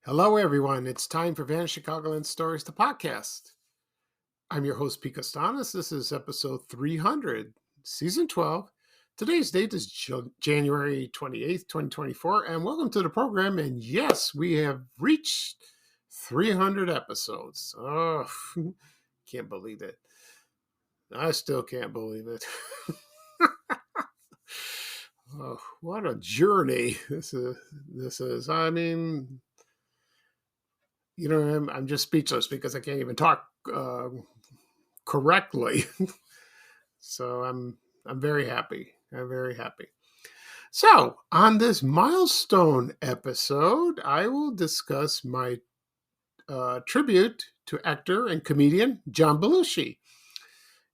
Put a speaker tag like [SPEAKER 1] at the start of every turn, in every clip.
[SPEAKER 1] Hello, everyone. It's time for Vanished Chicagoland Stories, the podcast. I'm your host, Pete Costanis. This is episode 300, season 12. Today's date is January 28th, 2024, and welcome to the program. And yes, we have reached 300 episodes. Oh, can't believe it. I still can't believe it. Oh, what a journey this is. I mean, you know, I'm just speechless because I can't even talk correctly. So I'm very happy. I'm very happy. So on this milestone episode, I will discuss my tribute to actor and comedian John Belushi.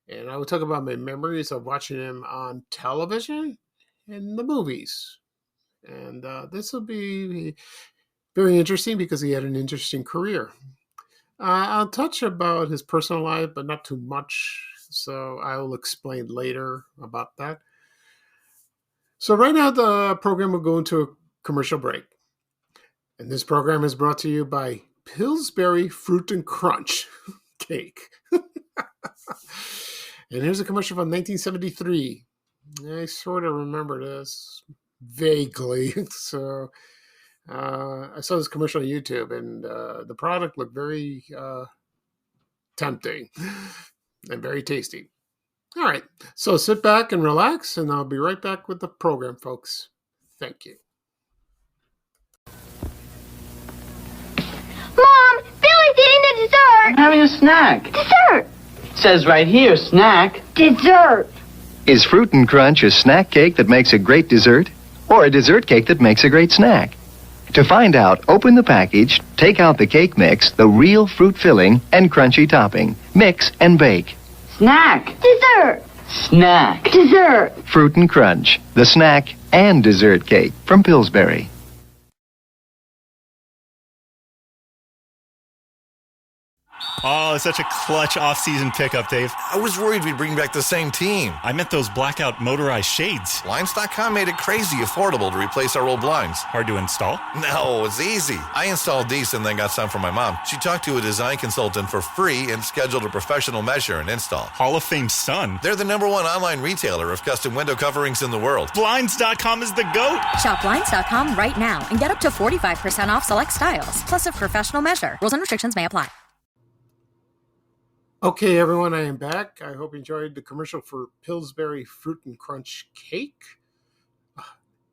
[SPEAKER 1] And I will talk about my memories of watching him on television and the movies. And this will be very interesting because he had an interesting career. I'll touch about his personal life, but not too much. So I will explain later about that. So right now the program will go into a commercial break. And this program is brought to you by Pillsbury Fruit and Crunch Cake. And here's a commercial from 1973. I sort of remember this vaguely. So I saw this commercial on YouTube, and the product looked very tempting and very tasty. All right, so sit back and relax, and I'll be right back with the program, folks. Thank you.
[SPEAKER 2] Mom, Billy's eating the dessert.
[SPEAKER 3] I'm having a snack.
[SPEAKER 2] Dessert.
[SPEAKER 3] It says right here, snack.
[SPEAKER 2] Dessert.
[SPEAKER 4] Is Fruit and Crunch a snack cake that makes a great dessert, or a dessert cake that makes a great snack? To find out, open the package, take out the cake mix, the real fruit filling, and crunchy topping. Mix and bake.
[SPEAKER 3] Snack.
[SPEAKER 2] Dessert.
[SPEAKER 3] Snack.
[SPEAKER 2] Dessert.
[SPEAKER 4] Fruit and Crunch, the snack and dessert cake from Pillsbury.
[SPEAKER 5] Oh, it's such a clutch off-season pickup, Dave.
[SPEAKER 6] I was worried we'd bring back the same team.
[SPEAKER 5] I meant those blackout motorized shades.
[SPEAKER 6] Blinds.com made it crazy affordable to replace our old blinds.
[SPEAKER 5] Hard to install?
[SPEAKER 6] No, it's easy. I installed these and then got some for my mom. She talked to a design consultant for free and scheduled a professional measure and install.
[SPEAKER 5] Hall of Fame son.
[SPEAKER 6] They're the #1 online retailer of custom window coverings in the world.
[SPEAKER 5] Blinds.com is the GOAT.
[SPEAKER 7] Shop Blinds.com right now and get up to 45% off select styles, plus a professional measure. Rules and restrictions may apply.
[SPEAKER 1] Okay, everyone, I am back. I hope you enjoyed the commercial for Pillsbury Fruit and Crunch Cake.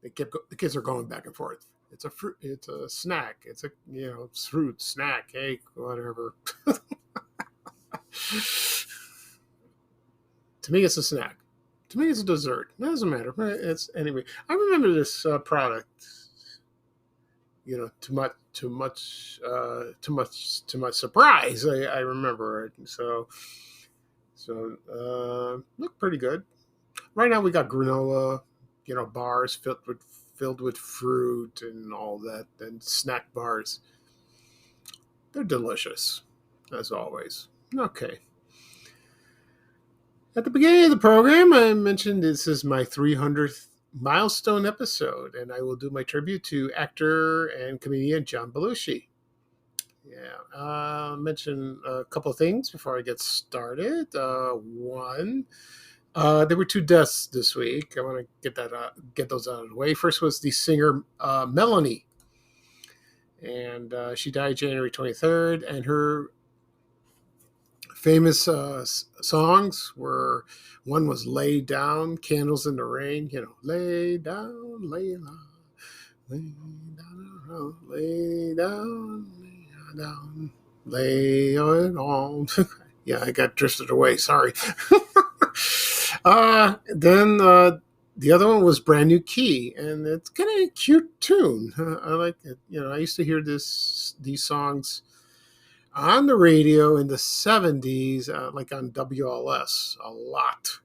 [SPEAKER 1] The kids are going back and forth. It's a fruit. It's a snack. It's a fruit snack cake, whatever. To me, it's a snack. To me, it's a dessert. It doesn't matter. It's anyway. I remember this product. To much surprise, I remember it. So look pretty good. Right now we got granola, bars filled with fruit and all that, and snack bars. They're delicious, as always. Okay. At the beginning of the program, I mentioned this is my 300th milestone episode, and I will do my tribute to actor and comedian John Belushi. I'll mention a couple of things before I get started. One, there were 2 deaths this week. I want to get those out of the way. First was the singer Melanie, and she died January 23rd, and her famous songs were, one was Lay Down, Candles in the Rain, lay down, lay down, lay down, lay down, lay down, lay it on. Yeah, I got drifted away, sorry. Then The other one was Brand New Key, and it's kind of a cute tune. I like it. I used to hear these songs on the radio in the 70s, like on WLS a lot.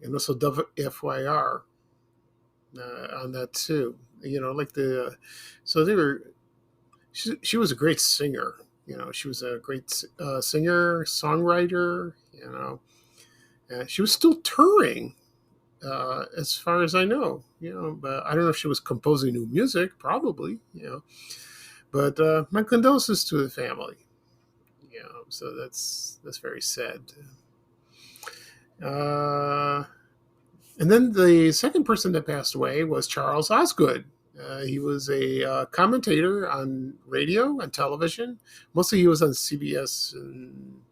[SPEAKER 1] And also WFYR on that too. Like so they were, she was a great singer. She was a great singer, songwriter, she was still touring, as far as I know, but I don't know if she was composing new music, probably, but my condolences to the family, so that's very sad. And then the second person that passed away was Charles Osgood. He was a commentator on radio and television. Mostly he was on CBS and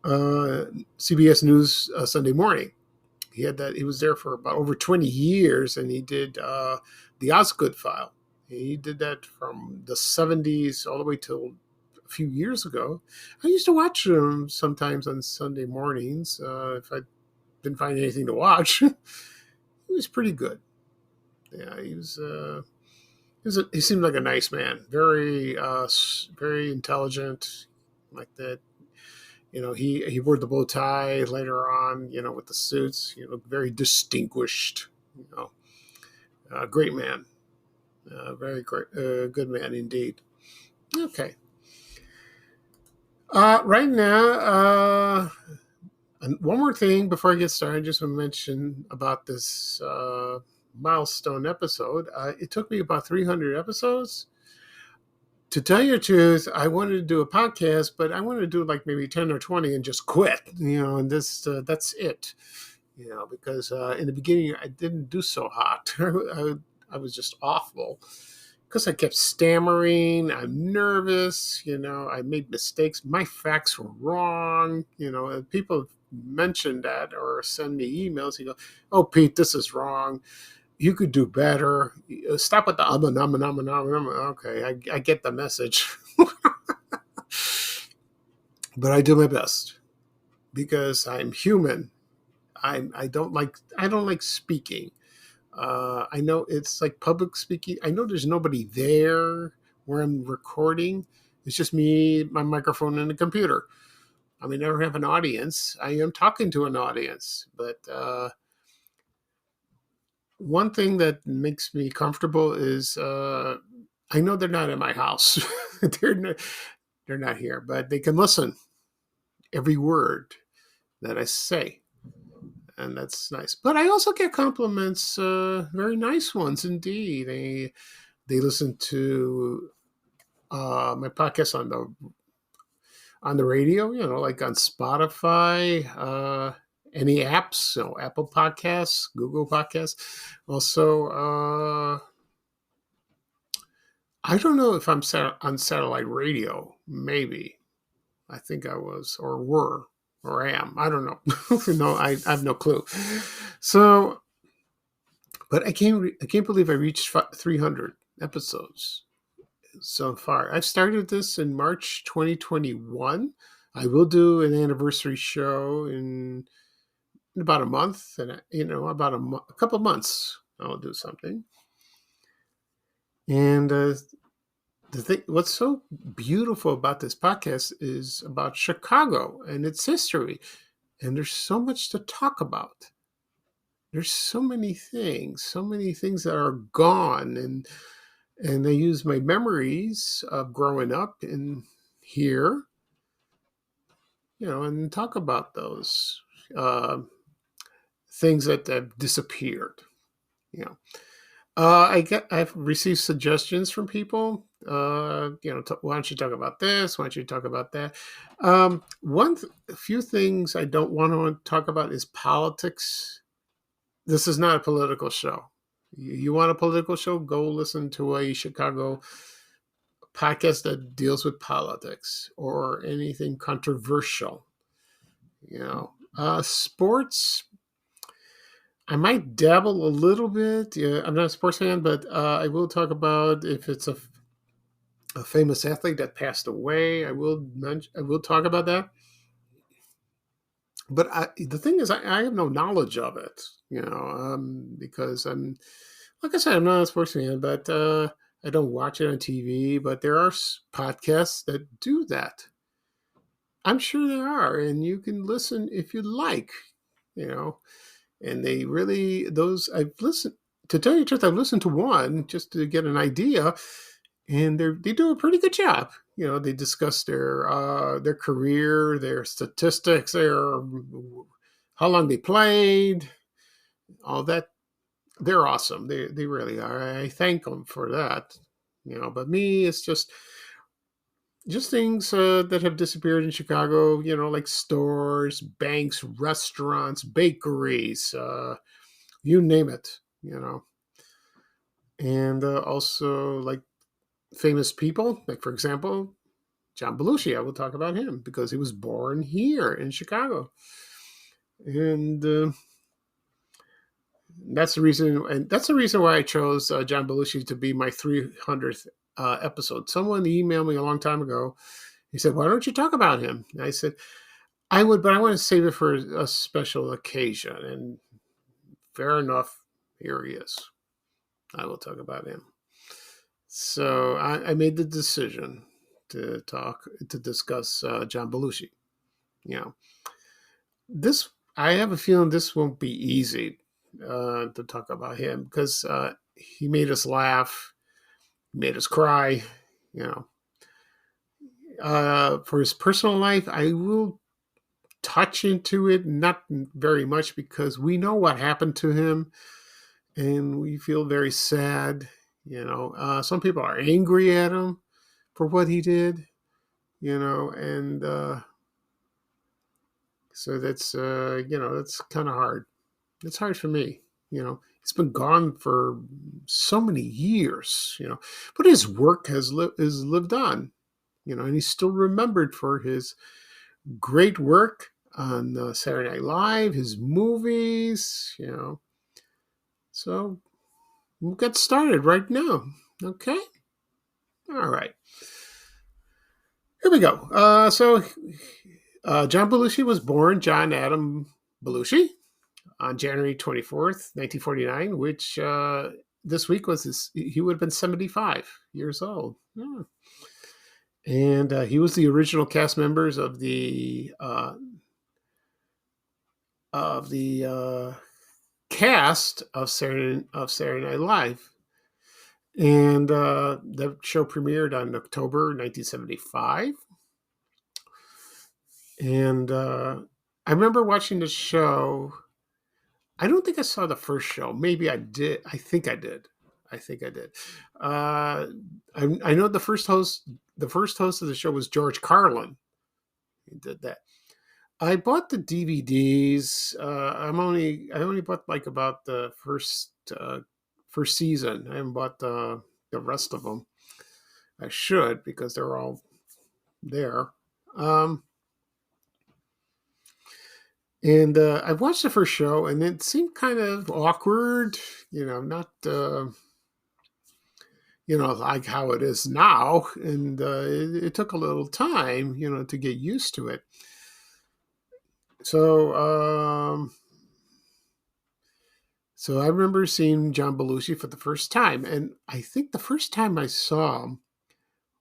[SPEAKER 1] CBS News Sunday morning. He was there for about over 20 years, and he did the Osgood File. He did that from the 70s all the way till a few years ago. I used to watch him sometimes on Sunday mornings if I didn't find anything to watch. He was pretty good. Yeah, he seemed like a nice man, very very intelligent, like that. He wore the bow tie later on, with the suits, very distinguished, great man, very great, good man indeed. Okay. Right now, and one more thing before I get started, I just want to mention about this milestone episode. It took me about 300 episodes. To tell you the truth, I wanted to do a podcast, but I wanted to do like maybe 10 or 20 and just quit, and that's it, because in the beginning I didn't do so hot. I was just awful because I kept stammering. I'm nervous, I made mistakes. My facts were wrong, and people mentioned that or send me emails. You go, "Oh, Pete, this is wrong. You could do better. Stop with the Okay, I get the message." But I do my best because I'm human. I don't like speaking. I know it's like public speaking. I know there's nobody there where I'm recording. It's just me, my microphone, and the computer. I mean, I never have an audience. I am talking to an audience, but one thing that makes me comfortable is I know they're not in my house. they're not here, but they can listen every word that I say, and that's nice. But I also get compliments, very nice ones indeed. They listen to my podcast on the radio, like on Spotify, any apps, Apple Podcasts, Google Podcasts. Also, I don't know if I'm on satellite radio. Maybe. I think I was, or were, or am. I don't know. No, I have no clue. So, but I can't believe I reached 300 episodes so far. I've started this in March 2021. I will do an anniversary show in about a month, and about a couple months, I'll do something. And what's so beautiful about this podcast is about Chicago and its history, and there's so much to talk about. There's so many things that are gone, and I use my memories of growing up in here, and talk about those things that have disappeared. I've received suggestions from people. Why don't you talk about this? Why don't you talk about that? Few things I don't want to talk about is politics. This is not a political show. You want a political show? Go listen to a Chicago podcast that deals with politics or anything controversial. Sports, I might dabble a little bit. Yeah, I'm not a sports fan, but I will talk about if it's a famous athlete that passed away. I will talk about that. But the thing is, I have no knowledge of it, because like I said, I'm not a sports fan, but I don't watch it on TV. But there are podcasts that do that. I'm sure there are, and you can listen if you like, you know. And they really those I've listened to tell you the truth. I've listened to one just to get an idea, and they do a pretty good job. They discuss their career, their statistics, their how long they played, all that. They're awesome. They really are. I thank them for that. But me, it's just things that have disappeared in Chicago. Like stores, banks, restaurants, bakeries, you name it. And also like famous people, like for example, John Belushi. I will talk about him because he was born here in Chicago, and that's the reason why I chose John Belushi to be my 300th episode. Someone emailed me a long time ago. He said, "Why don't you talk about him?" And I said, "I would, but I want to save it for a special occasion." And fair enough, here he is. I will talk about him. So I made the decision to discuss John Belushi. You know, this I have a feeling this won't be easy to talk about him because he made us laugh, made us cry. You for his personal life, I will touch into it, not very much because we know what happened to him, and we feel very sad. Some people are angry at him for what he did. And so that's kind of hard. It's hard for me. He's been gone for so many years. But his work is lived on. And he's still remembered for his great work on Saturday Night Live, his movies. So we'll get started right now. Okay. All right. Here we go. John Belushi was born John Adam Belushi on January 24th, 1949, which this week he would have been 75 years old. Yeah. And he was the original cast members of the cast of Saturday Night Live. And the show premiered on October 1975. And I remember watching the show. I don't think I saw the first show. Maybe I did. I think I did. I know the first host of the show was George Carlin. He did that. I bought the DVDs. I only bought like about the first season. I haven't bought the rest of them. I should because they're all there. And I watched the first show, and it seemed kind of awkward. Not like how it is now. And it took a little time, to get used to it. So I remember seeing John Belushi for the first time, and I think the first time I saw him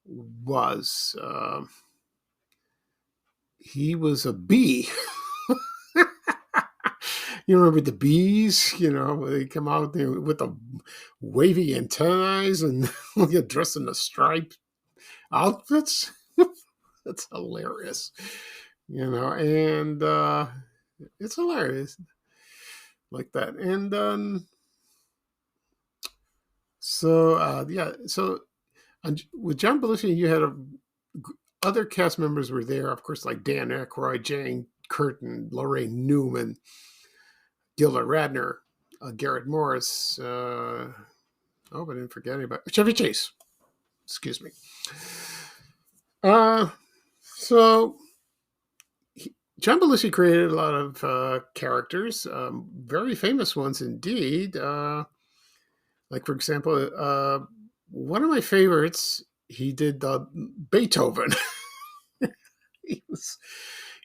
[SPEAKER 1] was he was a bee. You remember the bees? They come out there with the wavy antennae and get dressed in the striped outfits. That's hilarious. And it's hilarious like that. And so with John Belushi, you had other cast members were there, of course, like Dan Aykroyd, Jane Curtin, Lorraine Newman, Gilda Radner, Garrett Morris. I didn't forget anybody. Chevy Chase. Excuse me. So John Belushi created a lot of characters, very famous ones indeed. Like, for example, one of my favorites, he did Beethoven.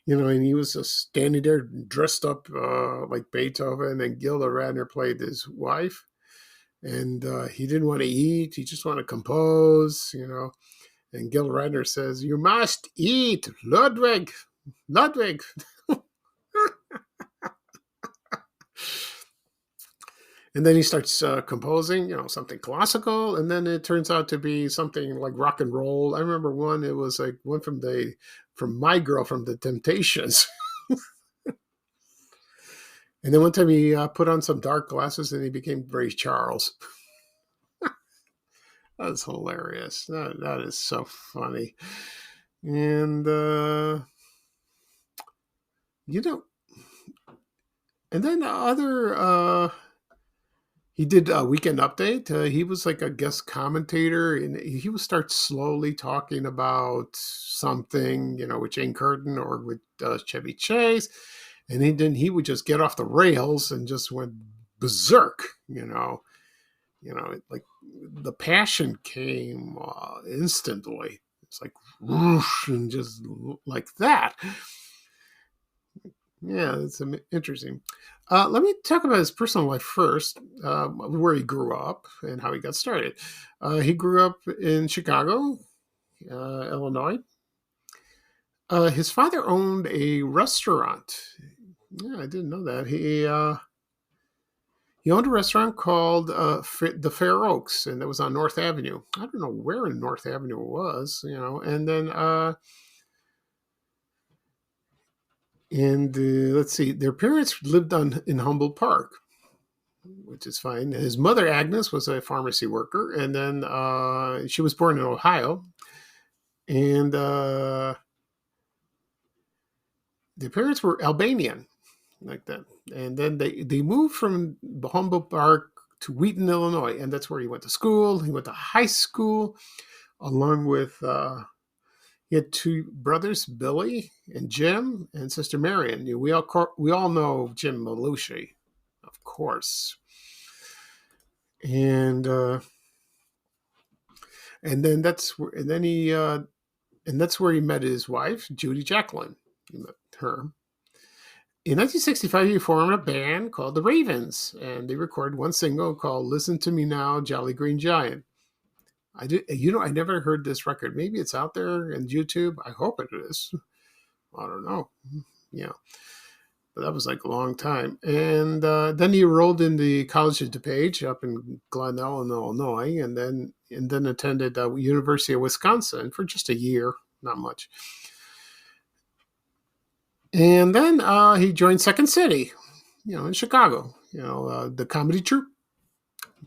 [SPEAKER 1] And he was just standing there dressed up like Beethoven, and Gilda Radner played his wife. And he didn't want to eat. He just wanted to compose. And Gilda Radner says, "You must eat, Ludwig, Ludwig." And then he starts composing, something classical, and then it turns out to be something like rock and roll. I remember one; it was like one from My Girl from the Temptations. And then one time he put on some dark glasses and he became Ray Charles. That's hilarious. That is so funny. And and then he did a Weekend Update. He was like a guest commentator, and he would start slowly talking about something, with Jane Curtin or with Chevy Chase, and then he would just get off the rails and just went berserk. Like the passion came instantly. It's like whoosh, and just like that. Yeah, it's interesting. Let me talk about his personal life first, where he grew up and how he got started. He grew up in Chicago, Illinois. His father owned a restaurant. Yeah, I didn't know that. He owned a restaurant called the Fair Oaks, and that was on North Avenue. I don't know where in North Avenue it was, And then, let's see, their parents lived in Humboldt Park, which is fine. His mother, Agnes, was a pharmacy worker, and then she was born in Ohio. And their parents were Albanian, like that. And then they moved from the Humboldt Park to Wheaton, Illinois, and that's where he went to school. He went to high school, along with he had two brothers, Billy and Jim, and sister Marion. We all know Jim Belushi, of course, and then that's where he met his wife, Judy Jacqueline. He met her. In 1965, he formed a band called the Ravens, and they recorded one single called "Listen to Me Now, Jolly Green Giant." I never heard this record. Maybe it's out there on YouTube. I hope it is. I don't know. Yeah, but that was like a long time. And then he enrolled in the College of DuPage up in Glen Ellen, Illinois, and then attended University of Wisconsin for just a year, not much. And then he joined Second City, in Chicago. The comedy troupe.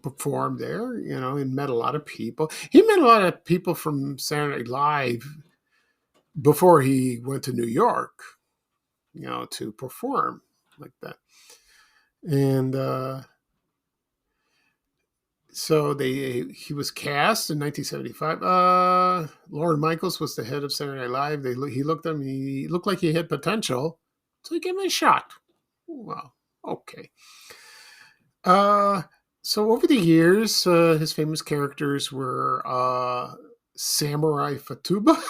[SPEAKER 1] Performed there, and met a lot of people. He met a lot of people from Saturday Night Live before he went to New York, to perform like that. And so he was cast in 1975. Lorne Michaels was the head of Saturday Night Live. He looked at him. He looked like he had potential, so he gave him a shot. Well, okay. So over the years, his famous characters were Samurai Fatuba.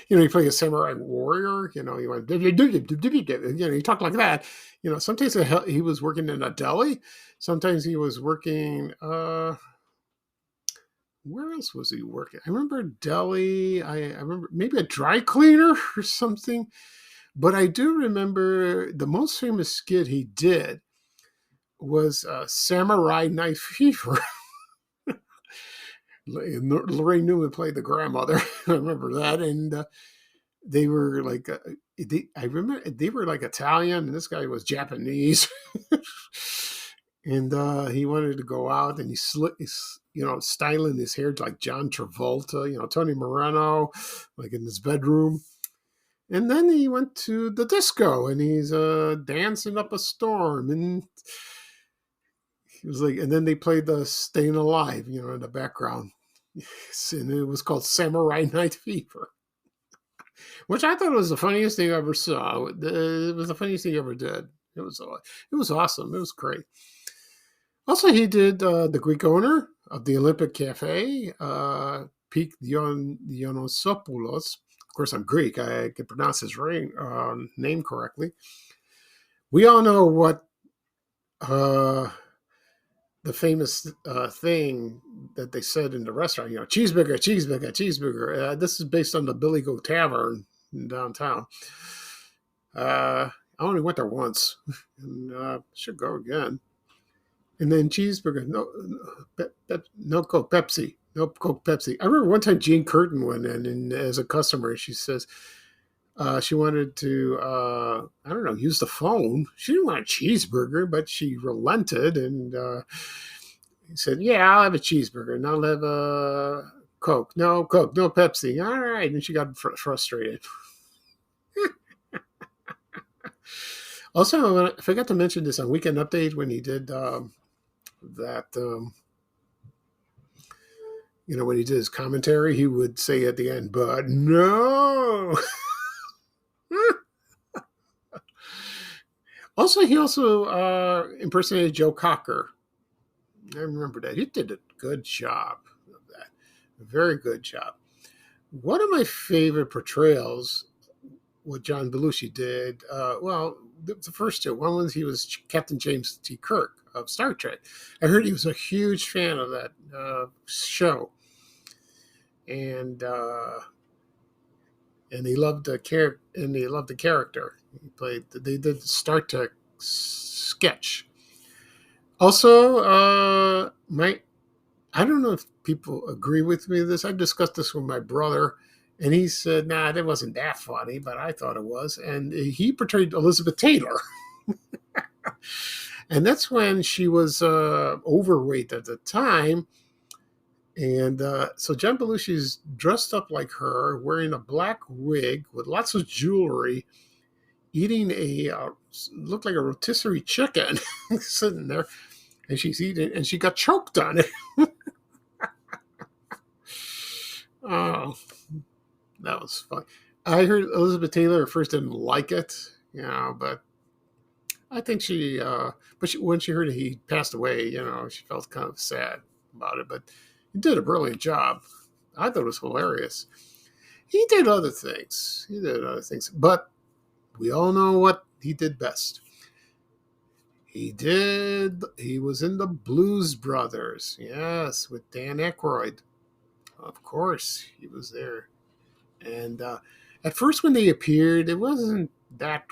[SPEAKER 1] He played a samurai warrior. He went, he talked like that. Sometimes he was working in a deli. Sometimes he was working. Where else was he working? I remember deli. I remember maybe a dry cleaner or something. But I do remember the most famous skit he did was Samurai Night Fever. Lorraine Newman played the grandmother. I remember that. And they were like, I remember they were like Italian, and this guy was Japanese. And he wanted to go out, and he's styling his hair like John Travolta, Tony Moreno, like in his bedroom. And then he went to the disco, and he's dancing up a storm, and he was like, and then they played the "Staying Alive," in the background, and it was called Samurai Night Fever, which I thought was the funniest thing I ever saw. It was the funniest thing he ever did. It was awesome. It was great. Also, he did the Greek owner of the Olympic Cafe. Dionysiopoulos. Of course, I'm Greek. I can pronounce his name correctly. We all know what the famous thing that they said in the restaurant, cheeseburger, cheeseburger, cheeseburger. This is based on the Billy Goat Tavern in downtown. I only went there once, and should go again. And then cheeseburger, no Coke, Pepsi, no Coke, Pepsi. I remember one time Jean Curtin went in, and as a customer, she says she wanted to, I don't know, use the phone. She didn't want a cheeseburger, but she relented and he said, "Yeah, I'll have a cheeseburger, and I'll have a Coke, no Pepsi." All right, and she got frustrated. Also, I forgot to mention this on Weekend Update when he did that. When he did his commentary, he would say at the end, "But no." Also, he impersonated Joe Cocker. I remember that. He did a good job of that. A very good job. One of my favorite portrayals, what John Belushi did, the first two. One was he was Captain James T. Kirk of Star Trek. I heard he was a huge fan of that show. And he loved the character. They did the Star Trek sketch. Also, I don't know if people agree with me this. I discussed this with my brother, and he said, "Nah, that wasn't that funny," but I thought it was. And he portrayed Elizabeth Taylor. And that's when she was overweight at the time. And so John Belushi's dressed up like her, wearing a black wig with lots of jewelry, eating looked like a rotisserie chicken, sitting there, and she's eating, and she got choked on it. Oh, that was fun. I heard Elizabeth Taylor at first didn't like it, but I think when she heard he passed away, she felt kind of sad about it, but he did a brilliant job. I thought it was hilarious. He did other things, but we all know what he did best. He was in the Blues Brothers, yes, with Dan Aykroyd. Of course, he was there. And at first when they appeared, it wasn't that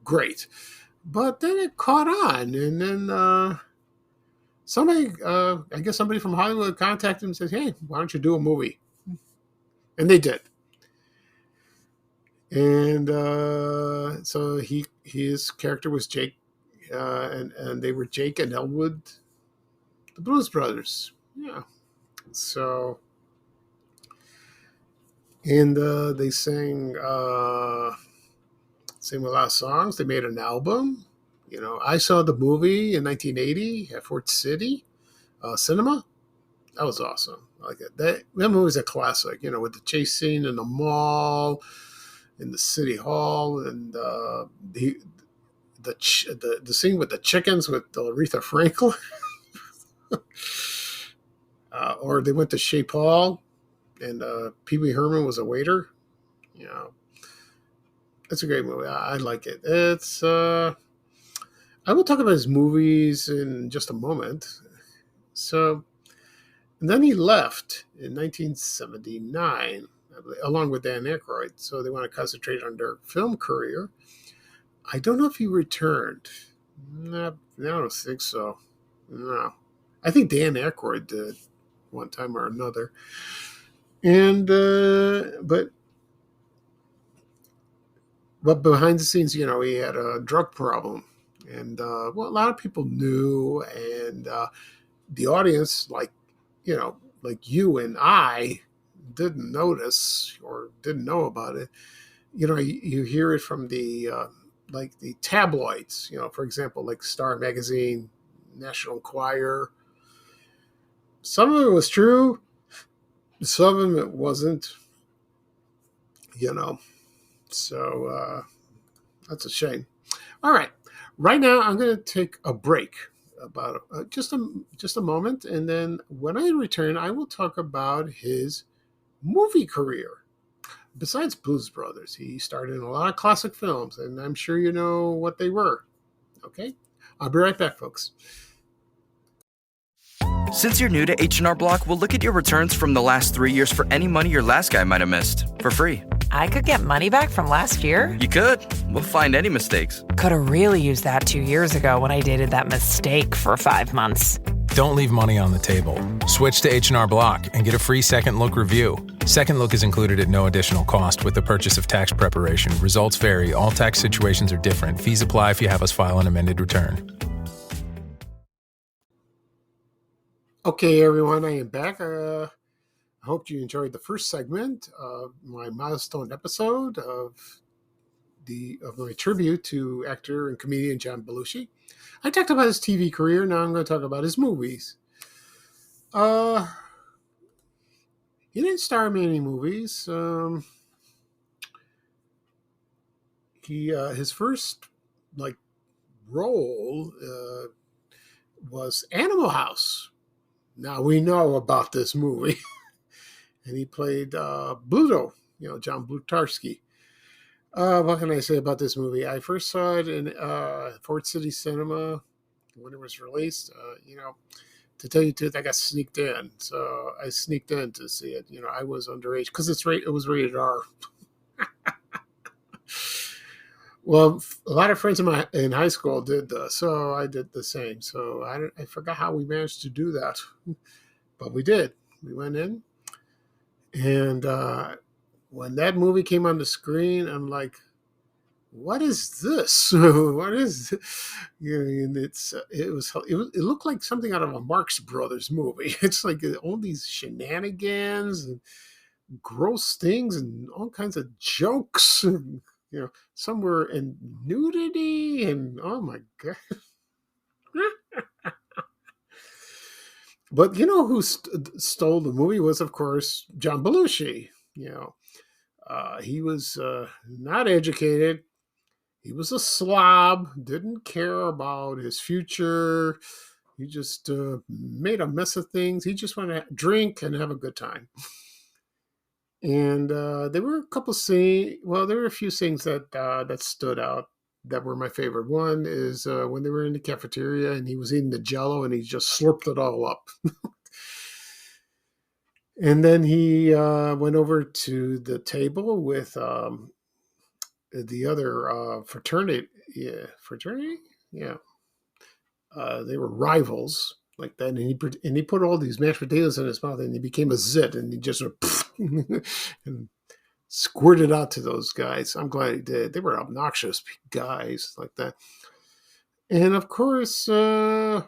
[SPEAKER 1] great. But then it caught on, and then somebody from Hollywood contacted him and said, "Hey, why don't you do a movie?" And they did. And so his character was Jake, and they were Jake and Elwood, the Blues Brothers. Yeah. So, and they sang a lot of songs. They made an album. I saw the movie in 1980 at Fort City Cinema. That was awesome. I like it. That movie's a classic. With the chase scene in the mall, in the city hall, and the scene with the chickens with Aretha Franklin. Or they went to Shea Hall, and Pee Wee Herman was a waiter. It's a great movie. I like it. It's I will talk about his movies in just a moment. So, and then he left in 1979, along with Dan Aykroyd. So they want to concentrate on their film career. I don't know if he returned. No, I don't think so. No. I think Dan Aykroyd did one time or another. And, but behind the scenes, he had a drug problem. And, a lot of people knew, and the audience, like you and I, didn't notice or didn't know about it. You hear it from the the tabloids, for example, like Star Magazine, National Enquirer. Some of it was true, some of it wasn't, so that's a shame. All right, right now I'm going to take a break. about just a moment, and then when I return, I will talk about his movie career. Besides Blues Brothers, he starred in a lot of classic films, and I'm sure you know what they were. Okay, I'll be right back, folks.
[SPEAKER 8] Since you're new to H&R Block, we'll look at your returns from the last 3 years for any money your last guy might have missed for free.
[SPEAKER 9] I could get money back from last year?
[SPEAKER 8] You could. We'll find any mistakes.
[SPEAKER 9] Could have really used that 2 years ago when I dated that mistake for 5 months.
[SPEAKER 10] Don't leave money on the table. Switch to H&R Block and get a free second look review. Second look is included at no additional cost with the purchase of tax preparation. Results vary. All tax situations are different. Fees apply if you have us file an amended return.
[SPEAKER 1] Okay, everyone, I am back. I hope you enjoyed the first segment of my milestone episode of my tribute to actor and comedian John Belushi. I talked about his TV career. Now I'm going to talk about his movies. He didn't star in many movies. His first role was Animal House. Now we know about this movie, and he played Bluto, John Blutarski. What can I say about this movie? I first saw it in Fort City Cinema when it was released. To tell you the truth, I got sneaked in, so I sneaked in to see it. I was underage because it was rated R. Well, a lot of friends in high school did, so I did the same. So I forgot how we managed to do that, but we did. We went in, and when that movie came on the screen, I'm like, "What is this? What is?" And it looked like something out of a Marx Brothers movie. It's like all these shenanigans and gross things and all kinds of jokes. And, some were in nudity, and oh my god! But who stole the movie was, of course, John Belushi. He was not educated. He was a slob. Didn't care about his future. He just made a mess of things. He just wanted to drink and have a good time. And there were a few things that stood out that were my favorite. One is when they were in the cafeteria and he was eating the Jell-O and he just slurped it all up. And then he went over to the table with the other fraternity. Yeah, fraternity? Yeah. They were rivals like that, and he put all these mashed potatoes in his mouth, and he became a zit, and he just and squirted out to those guys. I'm glad he did. They were obnoxious guys like that. And of course, let's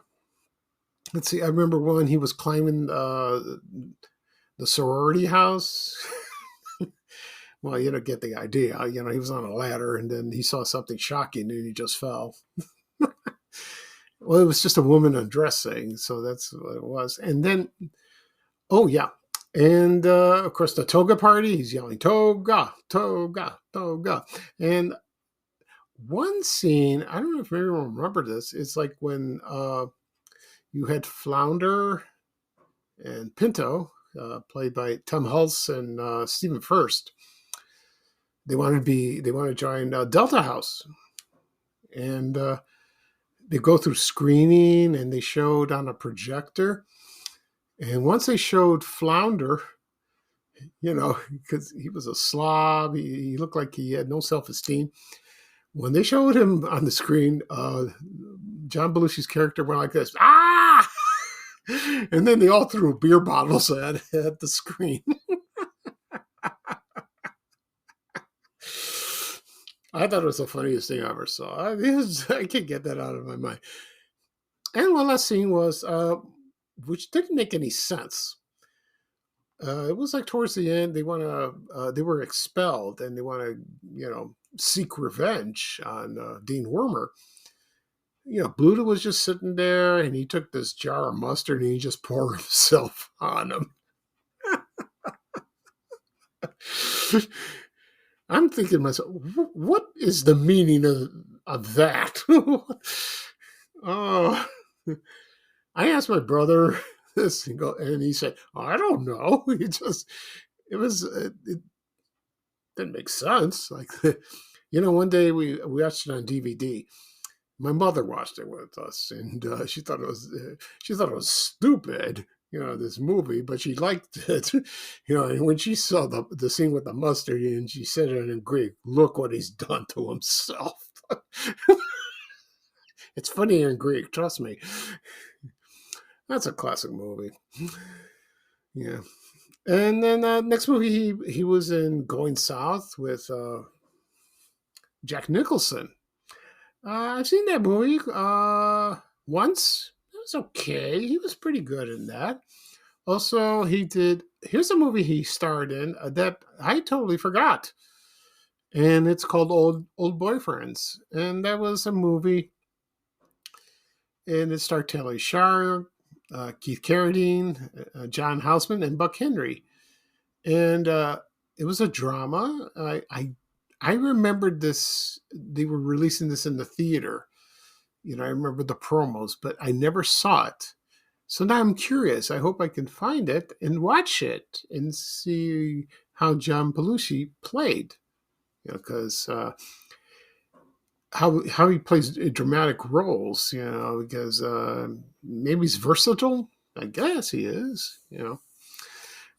[SPEAKER 1] see. I remember when he was climbing the sorority house. Well, get the idea. He was on a ladder, and then he saw something shocking, and he just fell. Well, it was just a woman undressing, so that's what it was. And then, oh yeah, and of course the toga party. He's yelling toga, toga, toga. And one scene, I don't know if everyone remember this. It's like when you had Flounder and Pinto, played by Tom Hulse and Stephen Furst. They want to join Delta House, and they go through screening, and they showed on a projector. And once they showed Flounder, because he was a slob, he looked like he had no self-esteem. When they showed him on the screen, John Belushi's character went like this, ah! And then they all threw beer bottles at the screen. I thought it was the funniest thing I ever saw. I can't get that out of my mind. And one last scene was, which didn't make any sense. It was like towards the end, they were expelled, and they want to, seek revenge on Dean Wormer. Bluto was just sitting there, and he took this jar of mustard and he just poured himself on him. I'm thinking to myself, what is the meaning of that? Oh, I asked my brother this, and he said, "I don't know." It was, it didn't make sense. Like, one day we watched it on DVD. My mother watched it with us, and she thought it was stupid, this movie, but she liked it, And when she saw the scene with the mustard, and she said it in Greek, "Look what he's done to himself." It's funnier in Greek, trust me. That's a classic movie. Yeah. And then next movie, he was in Going South with Jack Nicholson. I've seen that movie once. It was okay. He was pretty good in that. Also, here's a movie he starred in that I totally forgot. And it's called Old Boyfriends. And that was a movie, and it starred Taylor Shire, Keith Carradine, John Houseman, and Buck Henry. And it was a drama. I remembered this. They were releasing this in the theater. I remember the promos, but I never saw it. So now I'm curious. I hope I can find it and watch it and see how John Belushi played. Because how he plays dramatic roles. Because maybe he's versatile. I guess he is.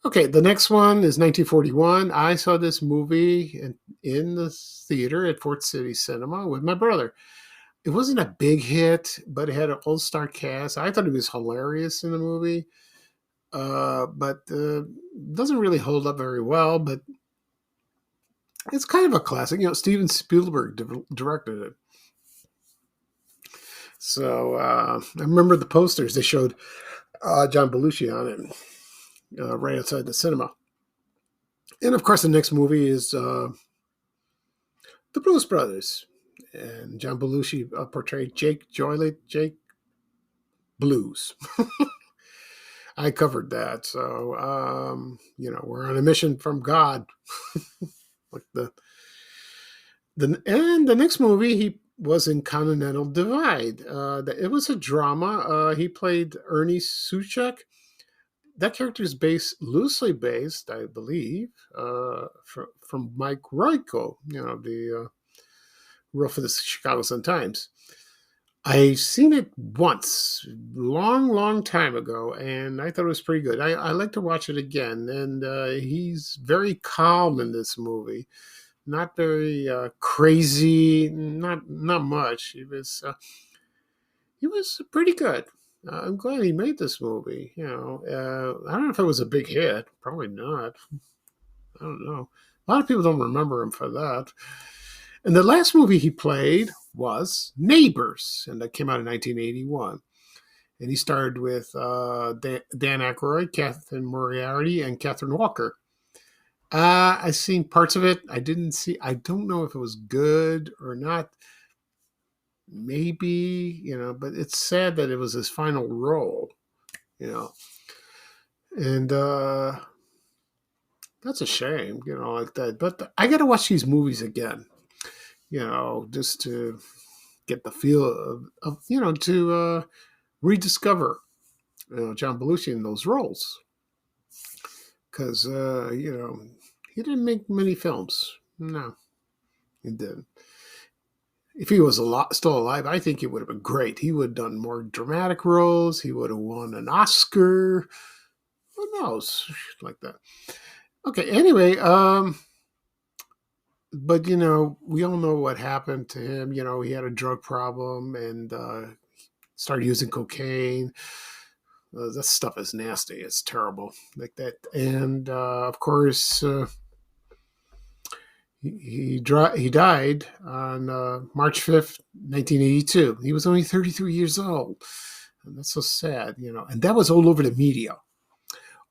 [SPEAKER 1] Okay, the next one is 1941. I saw this movie in the theater at Fort City Cinema with my brother. It wasn't a big hit, but it had an all-star cast. I thought it was hilarious in the movie, but doesn't really hold up very well, but it's kind of a classic. Steven Spielberg directed it. So I remember the posters. They showed John Belushi on it right outside the cinema. And, of course, the next movie is The Blues Brothers. And John Belushi portrayed Jake Blues. I covered that. So, we're on a mission from God. Like and the next movie, he was in Continental Divide. It was a drama. He played Ernie Suchek. That character is loosely based, I believe, from Mike Royko, the wrote for the Chicago Sun-Times. I've seen it once, long time ago, and I thought it was pretty good. I like to watch it again, and he's very calm in this movie. Not very crazy, not much. He was pretty good. I'm glad he made this movie. I don't know if it was a big hit. Probably not. I don't know. A lot of people don't remember him for that. And the last movie he played was Neighbors, and that came out in 1981. And he starred with Dan Aykroyd, Catherine Moriarty, and Catherine Walker. I've seen parts of it. I don't know if it was good or not. Maybe, but it's sad that it was his final role, and that's a shame, like that. But I got to watch these movies again, just to get the feel of to rediscover, John Belushi in those roles. Because, he didn't make many films. No, he didn't. If he was still alive, I think it would have been great. He would have done more dramatic roles. He would have won an Oscar. Who knows? Like that. Okay, anyway, but, we all know what happened to him. He had a drug problem and started using cocaine. That stuff is nasty. It's terrible. Like that. And, of course... He died on March 5th, 1982. He was only 33 years old. And that's so sad, And that was all over the media.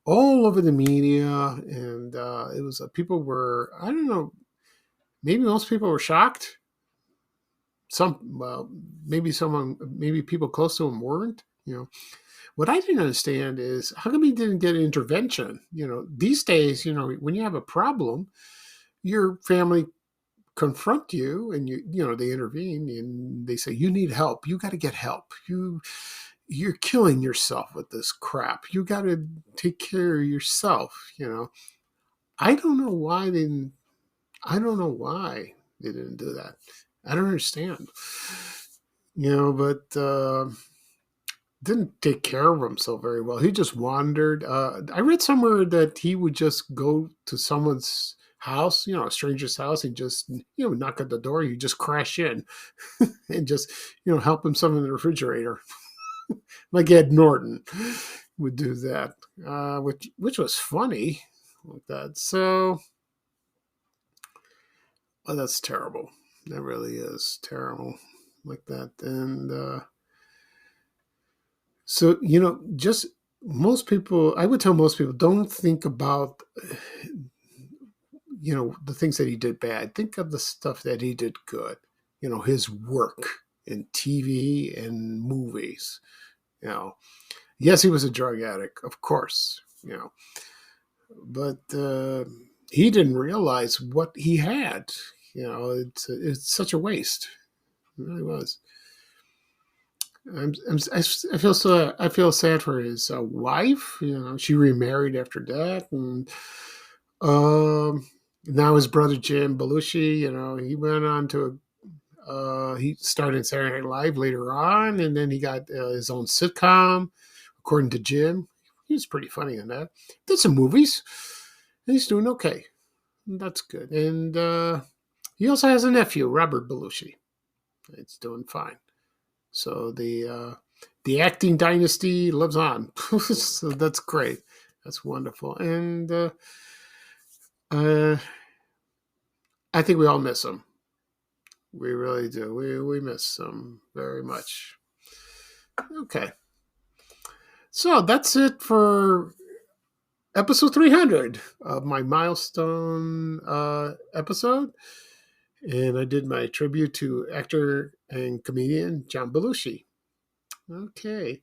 [SPEAKER 1] All over the media. And it was, people were, I don't know, maybe most people were shocked. Maybe people close to him weren't, What I didn't understand is how come he didn't get intervention? These days, when you have a problem, your family confront you and they intervene and they say, you need help. You got to get help. you're killing yourself with this crap. You got to take care of yourself. I don't know why they didn't. I don't know why they didn't do that. I don't understand. But didn't take care of himself very well. He just wandered. I read somewhere that he would just go to someone's house, a stranger's house, and just, knock at the door. You just crash in and just, help himself in the refrigerator. Like Ed Norton would do that, which was funny like that. So, that's terrible. That really is terrible like that. And so, just most people, I would tell most people, don't think about, the things that he did bad. Think of the stuff that he did good, his work in TV and movies. Yes, he was a drug addict, of course, but he didn't realize what he had. It's such a waste. It really was. I feel sad for his wife. She remarried after that, and now his brother Jim Belushi. He went on to he started Saturday Night Live later on, and then he got his own sitcom. According to Jim, he was pretty funny in that. Did some movies, and he's doing okay. That's good. And he also has a nephew, Robert Belushi. It's doing fine. So the acting dynasty lives on. So that's great. That's wonderful. And I think we all miss him. We really do. We miss him very much. Okay. So that's it for episode 300 of my milestone episode. And I did my tribute to actor and comedian John Belushi. Okay.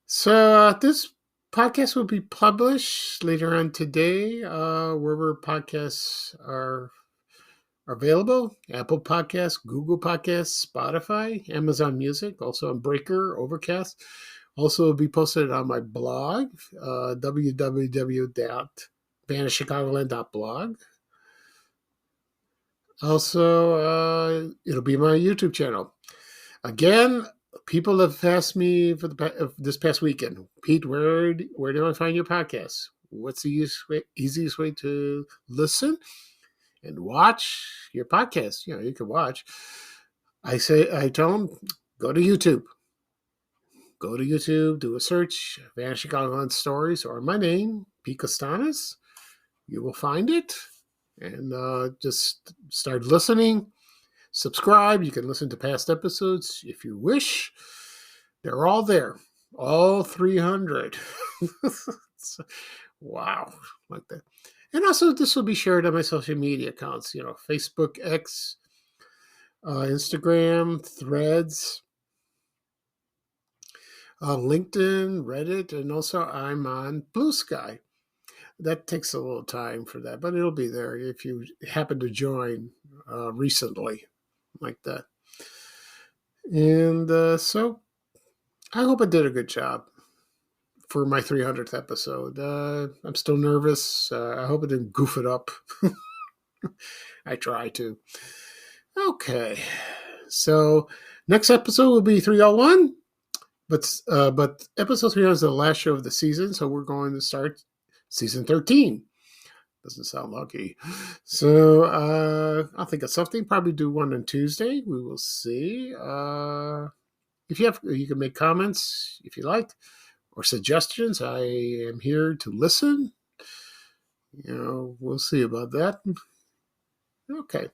[SPEAKER 1] So this podcast will be published later on today, wherever podcasts are available. Apple Podcasts, Google Podcasts, Spotify, Amazon Music, also on Breaker, Overcast. Also will be posted on my blog, www.vanishchicagoland.blog. Also, it'll be my YouTube channel. Again, people have asked me for this past weekend, Pete, where do I find your podcast? What's the easiest way to listen and watch your podcast? You can watch. I tell them, go to YouTube. Go to YouTube, do a search, Vanishing Chicagoland Stories, or my name, Pete Costanas. You will find it. And just start listening. Subscribe. You can listen to past episodes if you wish. They're all there. All 300. Wow. Like that. And also, this will be shared on my social media accounts. Facebook, X, Instagram, Threads, LinkedIn, Reddit, and also I'm on Blue Sky. That takes a little time for that, but it'll be there if you happen to join recently like that. And so I hope I did a good job for my 300th episode. I'm still nervous. I hope I didn't goof it up. I try to. Okay. So next episode will be 301, but episode 300 is the last show of the season, so we're going to start Season 13. Doesn't sound lucky. So I'll think of something. Probably do one on Tuesday. We will see. If you can make comments if you like, or suggestions. I am here to listen. We'll see about that. Okay.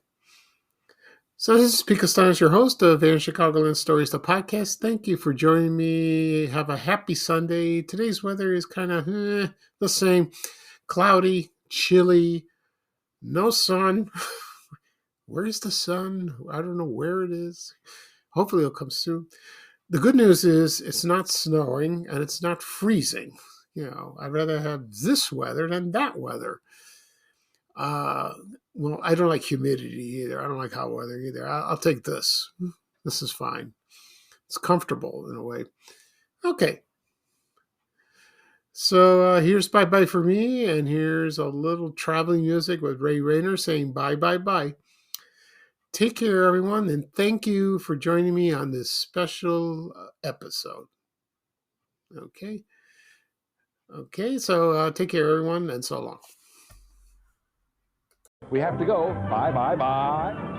[SPEAKER 1] So this is Pete Costanas, your host of Vanishing Chicagoland Stories, the podcast. Thank you for joining me. Have a happy Sunday. Today's weather is kind of the same. Cloudy, chilly, no sun. Where's the sun? I don't know where it is. Hopefully it'll come soon. The good news is it's not snowing and it's not freezing. I'd rather have this weather than that weather. Well, I don't like humidity either. I don't like hot weather either. I'll take this. This is fine. It's comfortable in a way. Okay. So here's bye bye for me, and here's a little traveling music with Ray Rayner saying bye bye bye. Take care, everyone, and thank you for joining me on this special episode. Okay. Okay, so take care, everyone, and so long.
[SPEAKER 11] We have to go. Bye, bye, bye.